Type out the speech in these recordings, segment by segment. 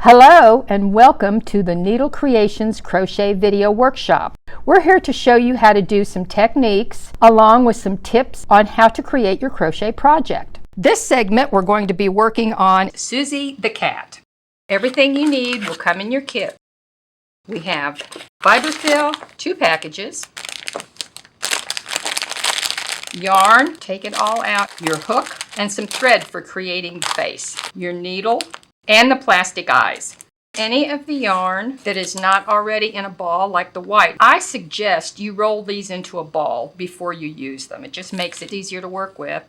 Hello and welcome to the Needle Creations Crochet Video Workshop. We're here to show you how to do some techniques along with some tips on how to create your crochet project. This segment we're going to be working on Suzy the Cat. Everything you need will come in your kit. We have fiberfill, 2 packages, yarn, take it all out, your hook, and some thread for creating the face, your needle, and the plastic eyes. Any of the yarn that is not already in a ball like the white, I suggest you roll these into a ball before you use them. It just makes it easier to work with.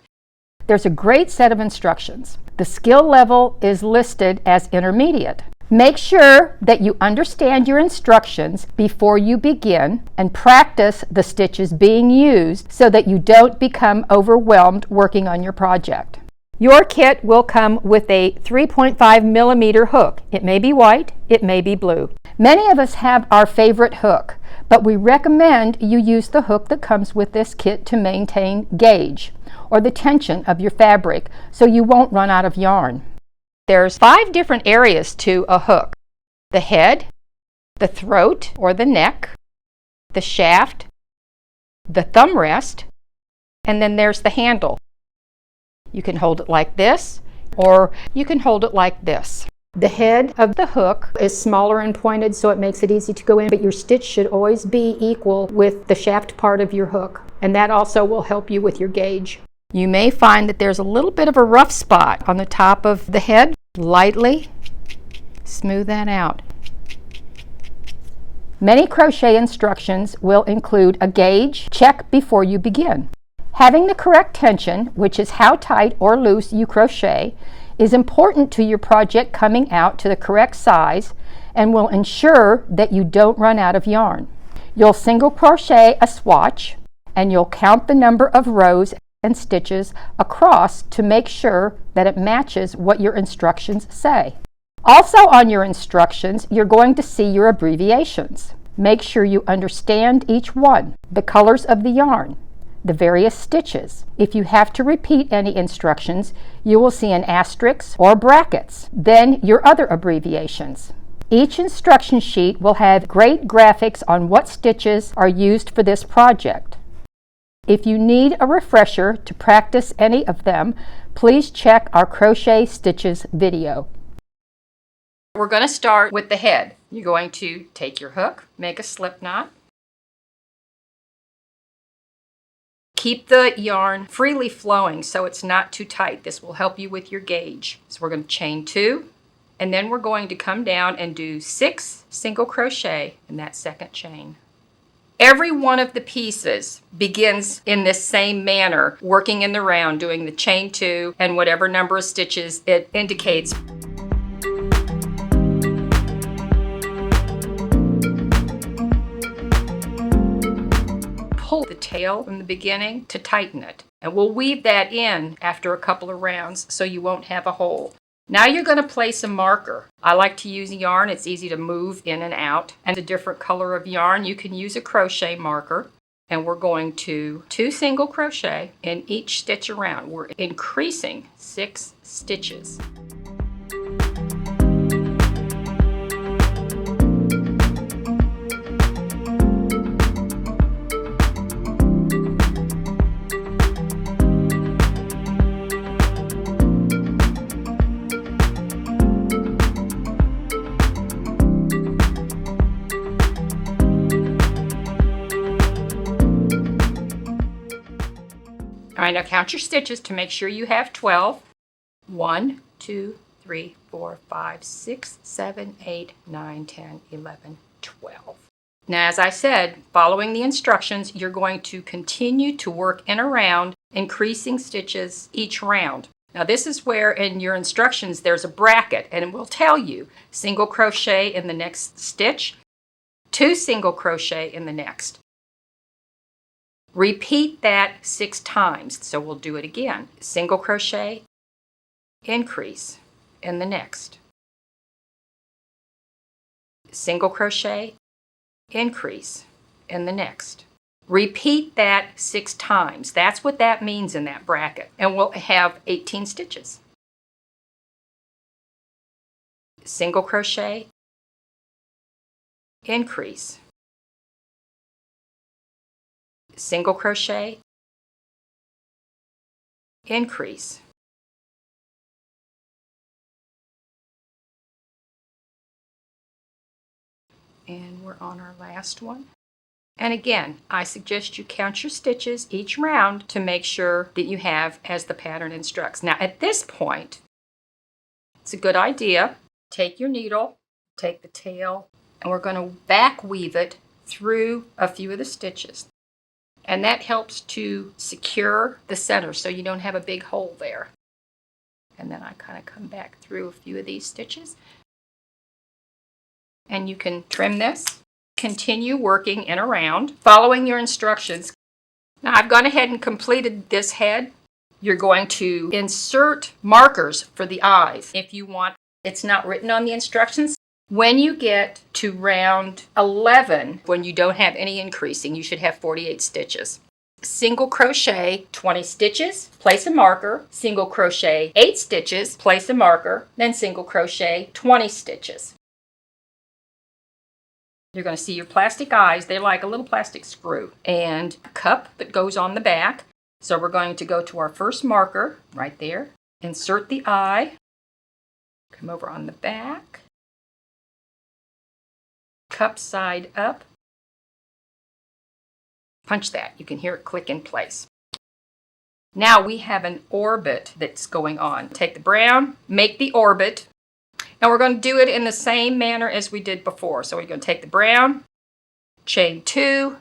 There's a great set of instructions. The skill level is listed as intermediate. Make sure that you understand your instructions before you begin and practice the stitches being used so that you don't become overwhelmed working on your project. Your kit will come with a 3.5 millimeter hook. It may be white, it may be blue. Many of us have our favorite hook, but we recommend you use the hook that comes with this kit to maintain gauge or the tension of your fabric so you won't run out of yarn. There's 5 different areas to a hook: the head, the throat or the neck, the shaft, the thumb rest, and then there's the handle. You can hold it like this, or you can hold it like this. The head of the hook is smaller and pointed, so it makes it easy to go in, but your stitch should always be equal with the shaft part of your hook, and that also will help you with your gauge. You may find that there's a little bit of a rough spot on the top of the head. Lightly smooth that out. Many crochet instructions will include a gauge check before you begin. Having the correct tension, which is how tight or loose you crochet, is important to your project coming out to the correct size and will ensure that you don't run out of yarn. You'll single crochet a swatch and you'll count the number of rows and stitches across to make sure that it matches what your instructions say. Also on your instructions, you're going to see your abbreviations. Make sure you understand each one, the colors of the yarn, the various stitches. If you have to repeat any instructions, you will see an asterisk or brackets, then your other abbreviations. Each instruction sheet will have great graphics on what stitches are used for this project. If you need a refresher to practice any of them, please check our crochet stitches video. We're going to start with the head. You're going to take your hook, make a slip knot. Keep the yarn freely flowing so it's not too tight. This will help you with your gauge. So we're going to chain 2, and then we're going to come down and do 6 single crochet in that second chain. Every one of the pieces begins in this same manner, working in the round, doing the chain 2 and whatever number of stitches it indicates. Pull the tail from the beginning to tighten it, and we'll weave that in after a couple of rounds so you won't have a hole. Now you're going to place a marker. I like to use yarn. It's easy to move in and out, and a different color of yarn. You can use a crochet marker, and we're going to 2 single crochet in each stitch around. We're increasing 6 stitches. All right, now count your stitches to make sure you have 12. 1, 2, 3, 4, 5, 6, 7, 8, 9, 10, 11, 12. Now, as I said, following the instructions, you're going to continue to work in a round, increasing stitches each round. Now, this is where in your instructions there's a bracket, and it will tell you single crochet in the next stitch, 2 single crochet in the next. Repeat that 6 times, so we'll do it again. Single crochet, increase in the next. Single crochet, increase in the next. Repeat that 6 times. That's what that means in that bracket. And we'll have 18 stitches. single crochet, increase, single crochet, increase, and we're on our last one. And again, I suggest you count your stitches each round to make sure that you have as the pattern instructs. Now at this point, it's a good idea. Take your needle, take the tail, and we're going to back weave it through a few of the stitches. And that helps to secure the center so you don't have a big hole there. And then I kind of come back through a few of these stitches. And you can trim this. Continue working in and around, following your instructions. Now I've gone ahead and completed this head. You're going to insert markers for the eyes if you want. It's not written on the instructions. When you get to round 11, when you don't have any increasing, you should have 48 stitches. Single crochet 20 stitches, place a marker, single crochet 8 stitches, place a marker, then single crochet 20 stitches. You're going to see your plastic eyes. They're like a little plastic screw and a cup that goes on the back. So we're going to go to our first marker right there, insert the eye, come over on the back, cup side up, punch that. You can hear it click in place. Now we have an orbit that's going on. Take the brown, make the orbit, and we're going to do it in the same manner as we did before. So we're going to take the brown, chain 2,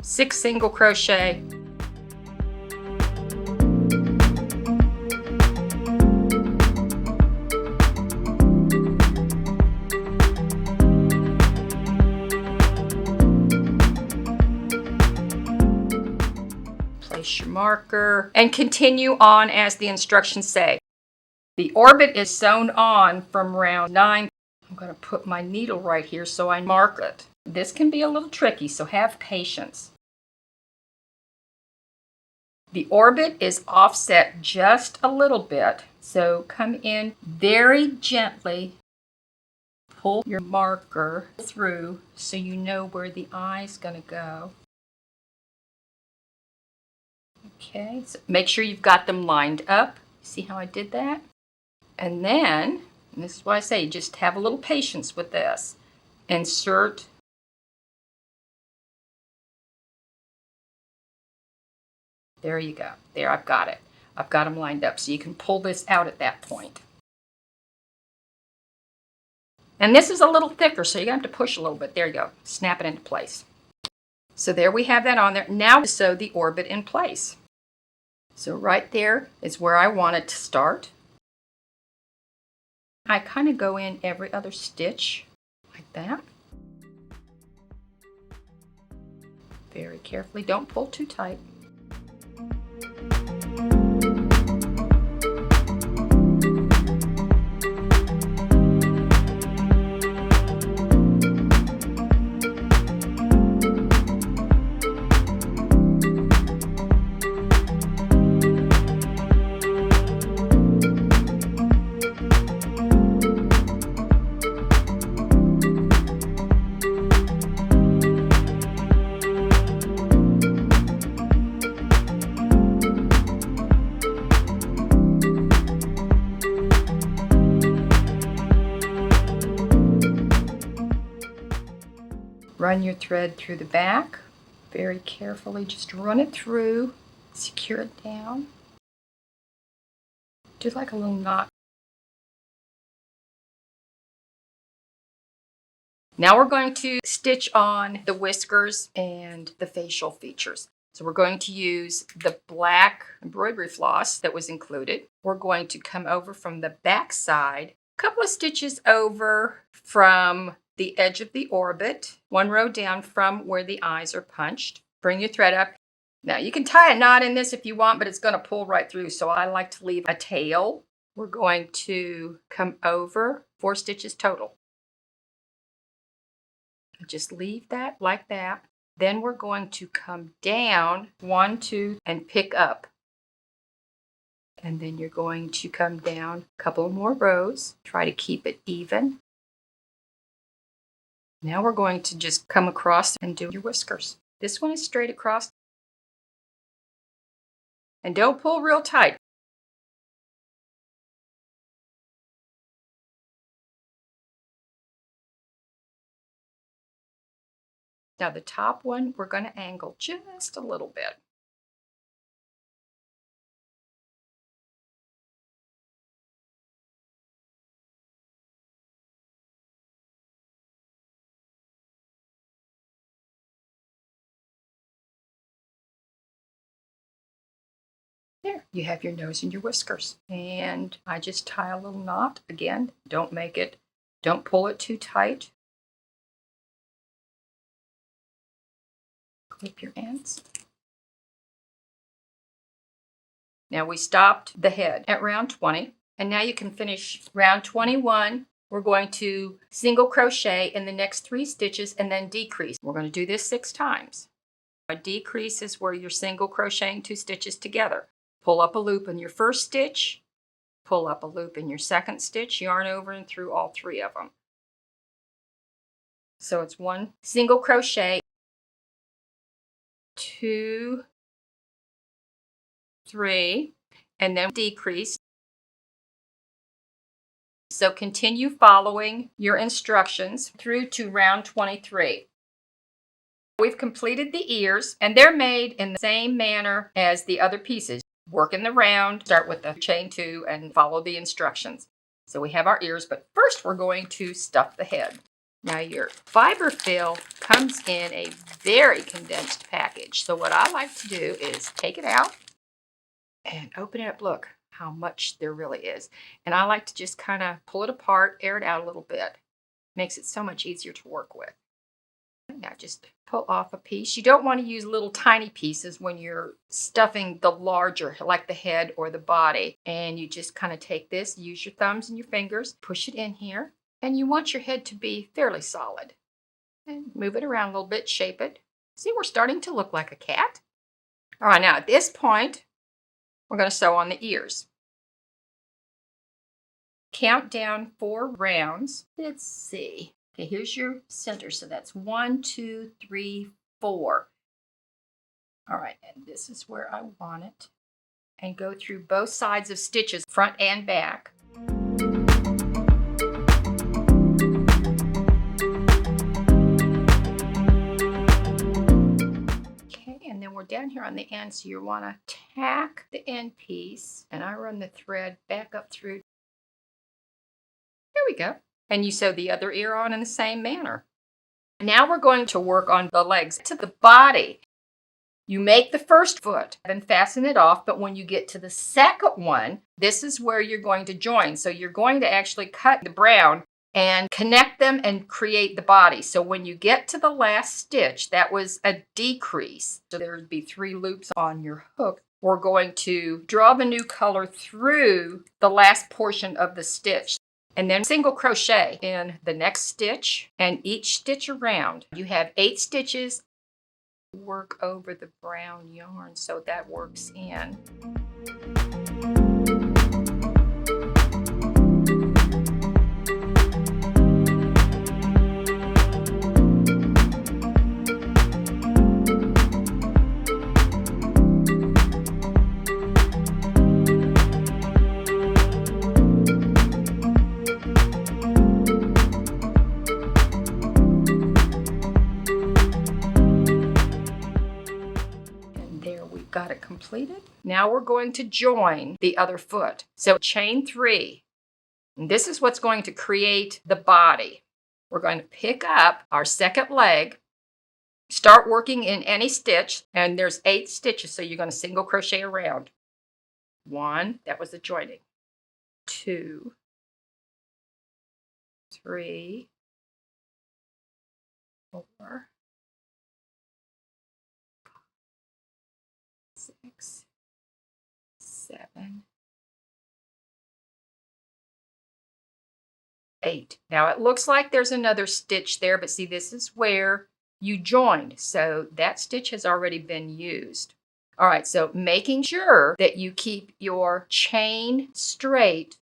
6 single crochet, place your marker, and continue on as the instructions say. The orbit is sewn on from round 9. I'm going to put my needle right here so I mark it. This can be a little tricky, so have patience. The orbit is offset just a little bit, so come in very gently, pull your marker through so you know where the eye's going to go. Okay, so make sure you've got them lined up. See how I did that? And then, and this is what I say, just have a little patience with this. Insert. There you go. There, I've got it. I've got them lined up, so you can pull this out at that point. And this is a little thicker, so you're going to have to push a little bit. There you go. Snap it into place. So there we have that on there. Now to sew the orbit in place. So right there is where I want it to start. I kind of go in every other stitch like that. Very carefully, don't pull too tight. Run your thread through the back, very carefully, just run it through, secure it down. Do like a little knot. Now we're going to stitch on the whiskers and the facial features. So we're going to use the black embroidery floss that was included. We're going to come over from the back side, a couple of stitches over from the edge of the orbit, one row down from where the eyes are punched. Bring your thread up. Now you can tie a knot in this if you want, but it's going to pull right through, so I like to leave a tail. We're going to come over 4 stitches total. Just leave that like that. Then we're going to come down 1, 2, and pick up And then you're going to come down a couple more rows. Try to keep it even. Now we're going to just come across and do your whiskers. This one is straight across. And don't pull real tight. Now the top one, we're going to angle just a little bit. There, you have your nose and your whiskers. And I just tie a little knot. Again, don't pull it too tight. Clip your ends. Now we stopped the head at round 20, and now you can finish round 21. We're going to single crochet in the next 3 stitches and then decrease. We're going to do this 6 times. A decrease is where you're single crocheting 2 stitches together. Pull up a loop in your first stitch, pull up a loop in your second stitch, yarn over and through all 3 of them. So it's 1 single crochet, 2, 3, and then decrease. So continue following your instructions through to round 23. We've completed the ears, and they're made in the same manner as the other pieces. Work in the round, start with the chain 2, and follow the instructions. So we have our ears, but first we're going to stuff the head. Now your fiber fill comes in a very condensed package. So what I like to do is take it out and open it up. Look how much there really is. And I like to just kind of pull it apart, air it out a little bit. Makes it so much easier to work with. Now just pull off a piece. You don't want to use little tiny pieces when you're stuffing the larger, like the head or the body. And you just kind of take this, use your thumbs and your fingers, push it in here. And you want your head to be fairly solid. And move it around a little bit, shape it. See, we're starting to look like a cat. All right, now at this point, we're going to sew on the ears. Count down 4 rounds. Let's see. Okay, here's your center. So that's 1, 2, 3, 4. All right, and this is where I want it. And go through both sides of stitches, front and back. Okay, and then we're down here on the end, so you want to tack the end piece, and I run the thread back up through. There we go. And you sew the other ear on in the same manner. Now we're going to work on the legs. To the body, you make the first foot and fasten it off, but when you get to the second one, this is where you're going to join. So you're going to actually cut the brown and connect them and create the body. So when you get to the last stitch, that was a decrease. So there would be 3 loops on your hook. We're going to draw the new color through the last portion of the stitch. And then single crochet in the next stitch, and each stitch around. You have 8 stitches. Work over the brown yarn so that works in. Got it completed. Now we're going to join the other foot. So chain 3. And this is what's going to create the body. We're going to pick up our second leg, start working in any stitch, and there's 8 stitches, so you're going to single crochet around. 1, that was the joining. 2, 3, 4, 6, 7, 8. Now it looks like there's another stitch there, but see, this is where you joined. So that stitch has already been used. All right, so making sure that you keep your chain straight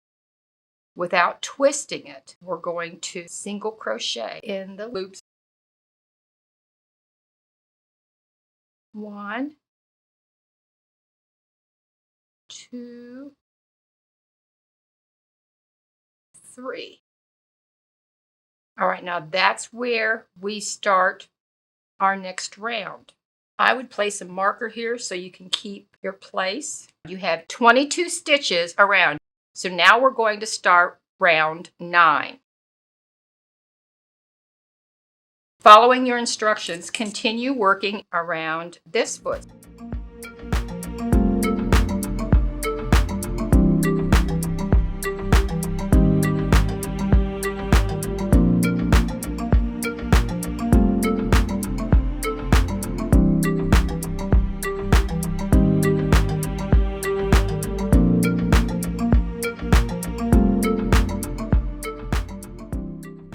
without twisting it. We're going to single crochet in the loops. 1, 2, 3. All right, now that's where we start our next round. I would place a marker here so you can keep your place. You have 22 stitches around. So now we're going to start round 9. Following your instructions, continue working around this foot.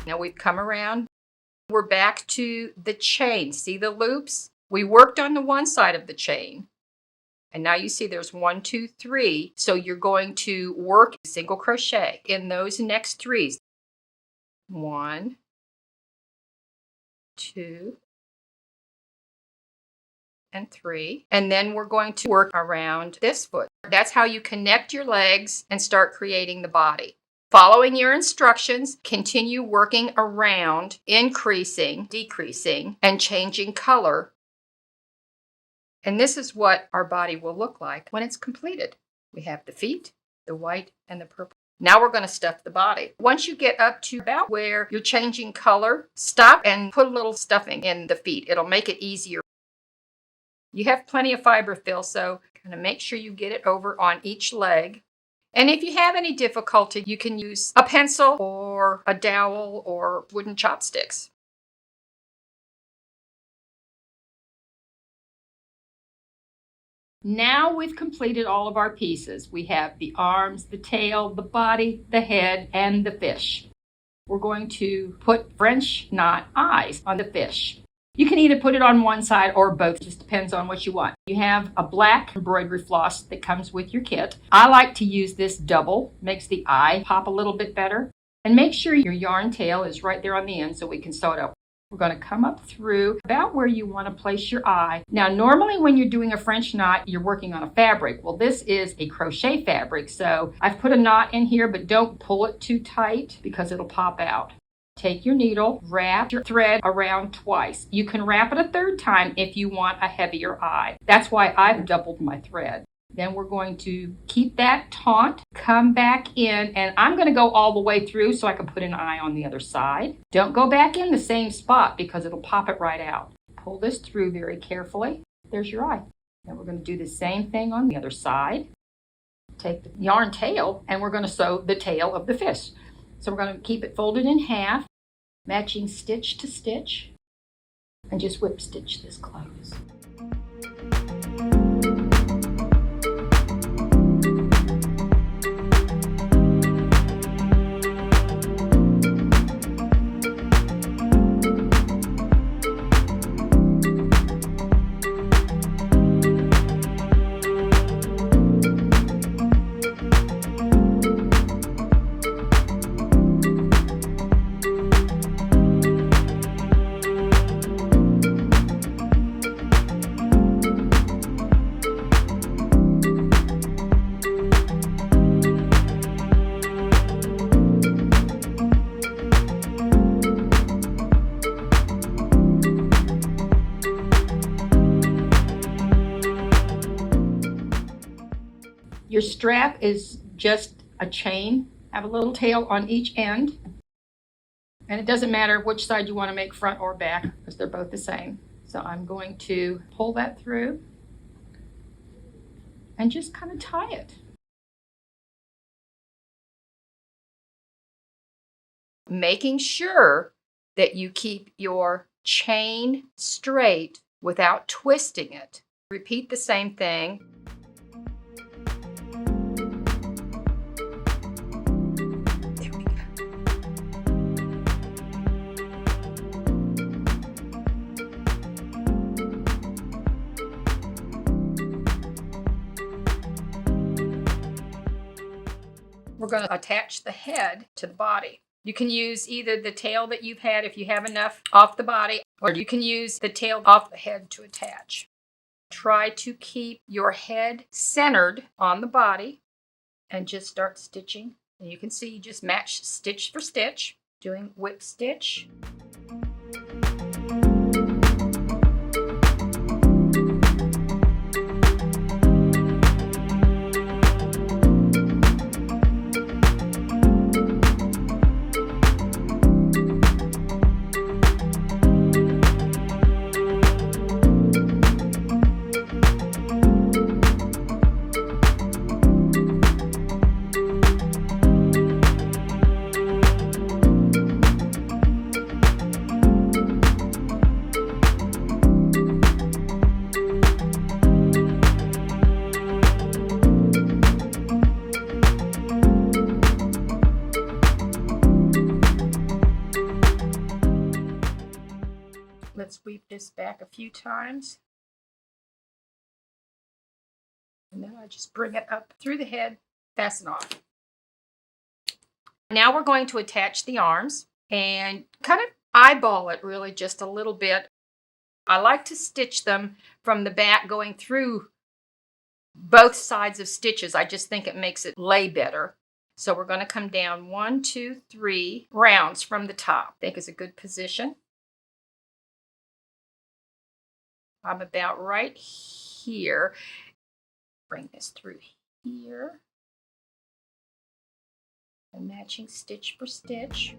Now we've come around. We're back to the chain. See the loops? We worked on the one side of the chain. And now you see there's 1, 2, 3. So you're going to work single crochet in those next 3s. 1, 2, and 3. And then we're going to work around this foot. That's how you connect your legs and start creating the body. Following your instructions, continue working around, increasing, decreasing, and changing color. And this is what our body will look like when it's completed. We have the feet, the white, and the purple. Now we're going to stuff the body. Once you get up to about where you're changing color, stop and put a little stuffing in the feet. It'll make it easier. You have plenty of fiber fill, so kind of make sure you get it over on each leg. And if you have any difficulty, you can use a pencil or a dowel or wooden chopsticks. Now we've completed all of our pieces. We have the arms, the tail, the body, the head, and the fish. We're going to put French knot eyes on the fish. You can either put it on one side or both, just depends on what you want. You have a black embroidery floss that comes with your kit. I like to use this double, makes the eye pop a little bit better. And make sure your yarn tail is right there on the end so we can sew it up. We're going to come up through about where you want to place your eye. Now, normally when you're doing a French knot, you're working on a fabric. Well, this is a crochet fabric, so I've put a knot in here, but don't pull it too tight because it'll pop out. Take your needle, wrap your thread around twice. You can wrap it a third time if you want a heavier eye. That's why I've doubled my thread. Then we're going to keep that taut, come back in, and I'm going to go all the way through so I can put an eye on the other side. Don't go back in the same spot because it'll pop it right out. Pull this through very carefully. There's your eye. And we're going to do the same thing on the other side. Take the yarn tail and we're going to sew the tail of the fish. So we're going to keep it folded in half, matching stitch to stitch, and just whip stitch this close. Your strap is just a chain, have a little tail on each end, and it doesn't matter which side you want to make, front or back, because they're both the same. So I'm going to pull that through and just kind of tie it. Making sure that you keep your chain straight without twisting it. Repeat the same thing. going to attach the head to the body. You can use either the tail that you've had if you have enough off the body, or you can use the tail off the head to attach. Try to keep your head centered on the body and just start stitching. And you can see you just match stitch for stitch, doing whip stitch. Let's weave this back a few times. And then I just bring it up through the head, fasten off. Now we're going to attach the arms and kind of eyeball it really just a little bit. I like to stitch them from the back going through both sides of stitches. I just think it makes it lay better. So we're going to come down 1, 2, 3 rounds from the top. I think is a good position. I'm about right here. Bring this through here. And matching stitch for stitch.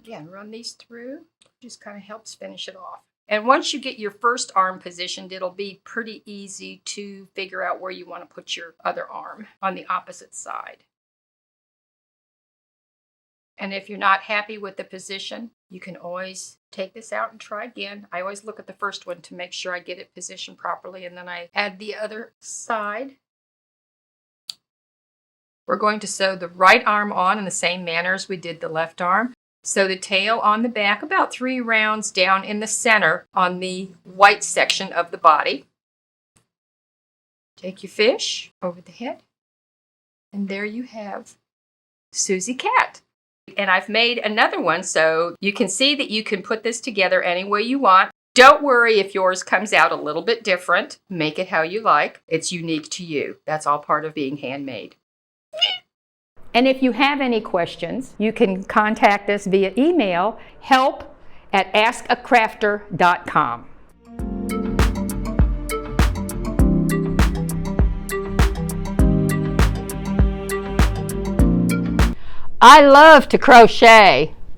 Again, run these through, just kind of helps finish it off. And once you get your first arm positioned, it'll be pretty easy to figure out where you want to put your other arm on the opposite side. And if you're not happy with the position, you can always take this out and try again. I always look at the first one to make sure I get it positioned properly, and then I add the other side. We're going to sew the right arm on in the same manner as we did the left arm. Sew the tail on the back about 3 rounds down in the center on the white section of the body. Take your fish over the head, and there you have Suzy Cat. And I've made another one so you can see that you can put this together any way you want. Don't worry if yours comes out a little bit different. Make it how you like. It's unique to you. That's all part of being handmade. And if you have any questions, you can contact us via email, help@askacrafter.com. I love to crochet.